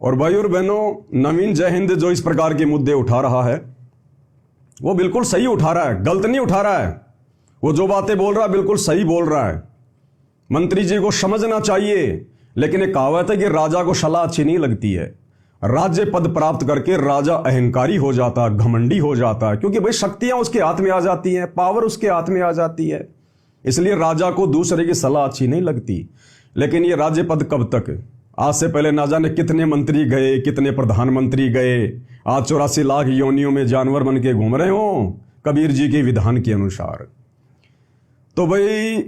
और भाई और बहनों, नवीन जय हिंद जो इस प्रकार के मुद्दे उठा रहा है वो बिल्कुल सही उठा रहा है, गलत नहीं उठा रहा है। वो जो बातें बोल रहा है बिल्कुल सही बोल रहा है। मंत्री जी को समझना चाहिए, लेकिन एक कहावत है कि राजा को सलाह अच्छी नहीं लगती है। राज्य पद प्राप्त करके राजा अहंकारी हो जाता है, घमंडी हो जाता है, क्योंकि भाई शक्तियां उसके हाथ में आ जाती हैं, पावर उसके हाथ में आ जाती है। इसलिए राजा को दूसरे की सलाह अच्छी नहीं लगती। लेकिन ये राज्य पद कब तक? आज से पहले ना जाने कितने मंत्री गए, कितने प्रधानमंत्री गए, आज 84 लाख योनियों में जानवर बन के घूम रहे हो कबीर जी के विधान के अनुसार। तो भाई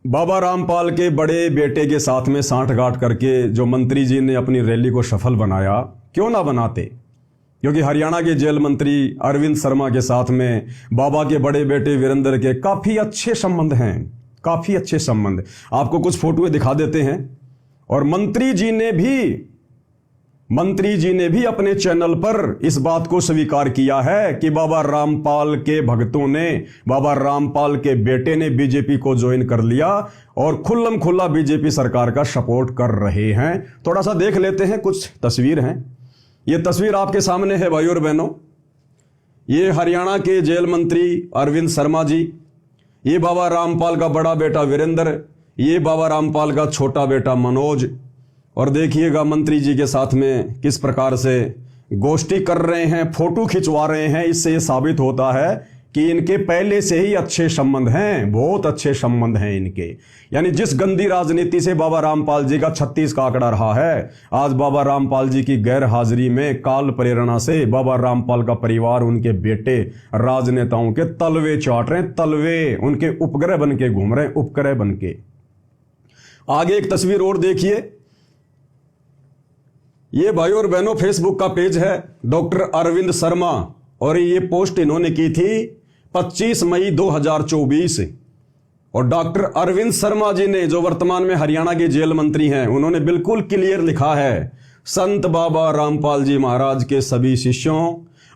बाबा रामपाल के बड़े बेटे के साथ में सांठगांठ करके जो मंत्री जी ने अपनी रैली को सफल बनाया, क्यों ना बनाते? क्योंकि हरियाणा के जेल मंत्री अरविंद शर्मा के साथ में बाबा के बड़े बेटे वीरेंद्र के काफी अच्छे संबंध हैं, काफी अच्छे संबंध। आपको कुछ फोटोएं दिखा देते हैं। और मंत्री जी ने भी अपने चैनल पर इस बात को स्वीकार किया है कि बाबा रामपाल के भक्तों ने, बाबा रामपाल के बेटे ने बीजेपी को ज्वाइन कर लिया और खुल्लम खुल्ला बीजेपी सरकार का सपोर्ट कर रहे हैं। थोड़ा सा देख लेते हैं, कुछ तस्वीर हैं। ये तस्वीर आपके सामने है भाई और बहनों। ये हरियाणा के जेल मंत्री अरविंद शर्मा जी, ये बाबा रामपाल का बड़ा बेटा वीरेंद्र, ये बाबा रामपाल का छोटा बेटा मनोज। और देखिएगा मंत्री जी के साथ में किस प्रकार से गोष्ठी कर रहे हैं, फोटो खिंचवा रहे हैं। इससे ये साबित होता है कि इनके पहले से ही अच्छे संबंध हैं, बहुत अच्छे संबंध हैं इनके। यानी जिस गंदी राजनीति से बाबा रामपाल जी का 36 का आंकड़ा रहा है, आज बाबा रामपाल जी की गैर हाजिरी में काल प्रेरणा से बाबा रामपाल का परिवार, उनके बेटे राजनेताओं के तलवे चाट रहे हैं, तलवे उनके उपग्रह बन के घूम रहे हैं, उपग्रह बन के। आगे एक तस्वीर और देखिए। ये भाई और बहनों फेसबुक का पेज है डॉक्टर अरविंद शर्मा, और ये पोस्ट इन्होंने की थी 25 मई 2024। और डॉक्टर अरविंद शर्मा जी ने, जो वर्तमान में हरियाणा के जेल मंत्री हैं, उन्होंने बिल्कुल क्लियर लिखा है, संत बाबा रामपाल जी महाराज के सभी शिष्यों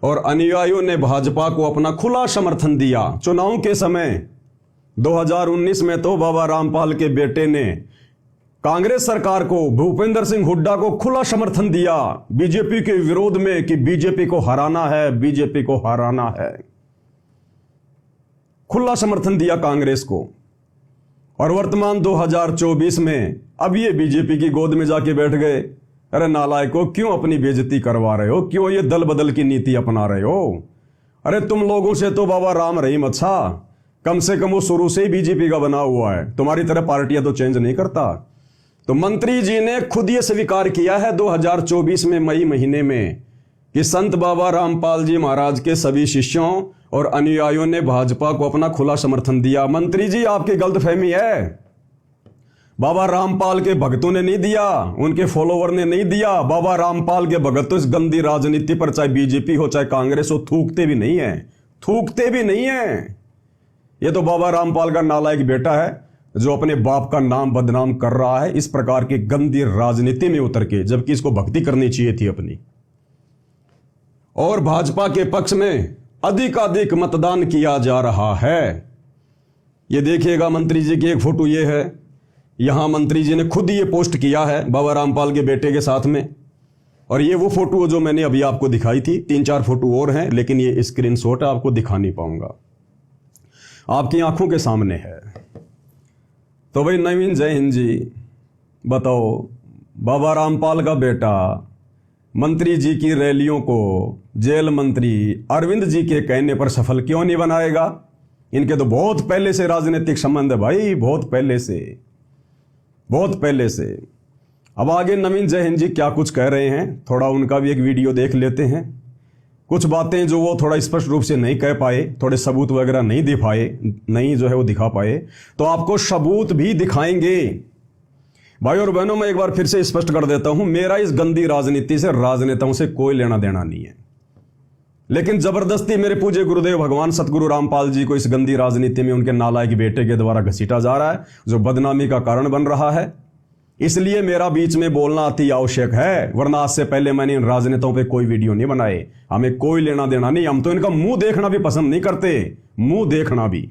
और अनुयायियों ने भाजपा को अपना खुला समर्थन दिया। चुनाव के समय 2019 में तो बाबा रामपाल के बेटे ने कांग्रेस सरकार को, भूपेंद्र सिंह हुड्डा को खुला समर्थन दिया बीजेपी के विरोध में कि बीजेपी को हराना है, बीजेपी को हराना है। खुला समर्थन दिया कांग्रेस को। और वर्तमान 2024 में अब ये बीजेपी की गोद में जाके बैठ गए। अरे नालायकों, क्यों अपनी बेइज्जती करवा रहे हो? क्यों ये दल बदल की नीति अपना रहे हो? अरे तुम लोगों से तो बाबा राम रहीम अच्छा, कम से कम वो शुरू से ही बीजेपी का बना हुआ है। तुम्हारी तरह पार्टियां तो चेंज नहीं करता। तो मंत्री जी ने खुद ये स्वीकार किया है 2024 में मई महीने में कि संत बाबा रामपाल जी महाराज के सभी शिष्यों और अनुयायियों ने भाजपा को अपना खुला समर्थन दिया। मंत्री जी, आपकी गलतफहमी है। बाबा रामपाल के भक्तों ने नहीं दिया, उनके फॉलोवर ने नहीं दिया। बाबा रामपाल के भगत तो इस गंदी राजनीति पर, चाहे बीजेपी हो चाहे कांग्रेस हो, थूकते भी नहीं है, थूकते भी नहीं है। ये तो बाबा रामपाल का नालायक बेटा है जो अपने बाप का नाम बदनाम कर रहा है इस प्रकार की गंदी राजनीति में उतर के, जबकि इसको भक्ति करनी चाहिए थी अपनी। और भाजपा के पक्ष में अधिकाधिक मतदान किया जा रहा है। ये देखिएगा मंत्री जी की एक फोटो ये है। यहां मंत्री जी ने खुद ये पोस्ट किया है बाबा रामपाल के बेटे के साथ में। और ये वो फोटो जो मैंने अभी आपको दिखाई थी, 3-4 फोटो और हैं, लेकिन ये स्क्रीनशॉट आपको दिखा नहीं पाऊंगा, आपकी आंखों के सामने है। तो भाई नवीन जय हिंद जी, बताओ बाबा रामपाल का बेटा मंत्री जी की रैलियों को जेल मंत्री अरविंद जी के कहने पर सफल क्यों नहीं बनाएगा? इनके तो बहुत पहले से राजनीतिक संबंध है भाई, बहुत पहले से, बहुत पहले से। अब आगे नवीन जय हिंद जी क्या कुछ कह रहे हैं, थोड़ा उनका भी एक वीडियो देख लेते हैं। कुछ बातें जो वो थोड़ा स्पष्ट रूप से नहीं कह पाए, थोड़े सबूत वगैरह नहीं दे पाए, नहीं जो है वो दिखा पाए, तो आपको सबूत भी दिखाएंगे। भाई और बहनों, मैं एक बार फिर से स्पष्ट कर देता हूं, मेरा इस गंदी राजनीति से, राजनेताओं से कोई लेना देना नहीं है। लेकिन जबरदस्ती मेरे पूज्य गुरुदेव भगवान सतगुरु रामपाल जी को इस गंदी राजनीति में उनके नालायक बेटे के द्वारा घसीटा जा रहा है, जो बदनामी का कारण बन रहा है। इसलिए मेरा बीच में बोलना अति आवश्यक है, वरना आज से पहले मैंने इन राजनेताओं पे कोई वीडियो नहीं बनाए। हमें कोई लेना देना नहीं, हम तो इनका मुंह देखना भी पसंद नहीं करते, मुंह देखना भी।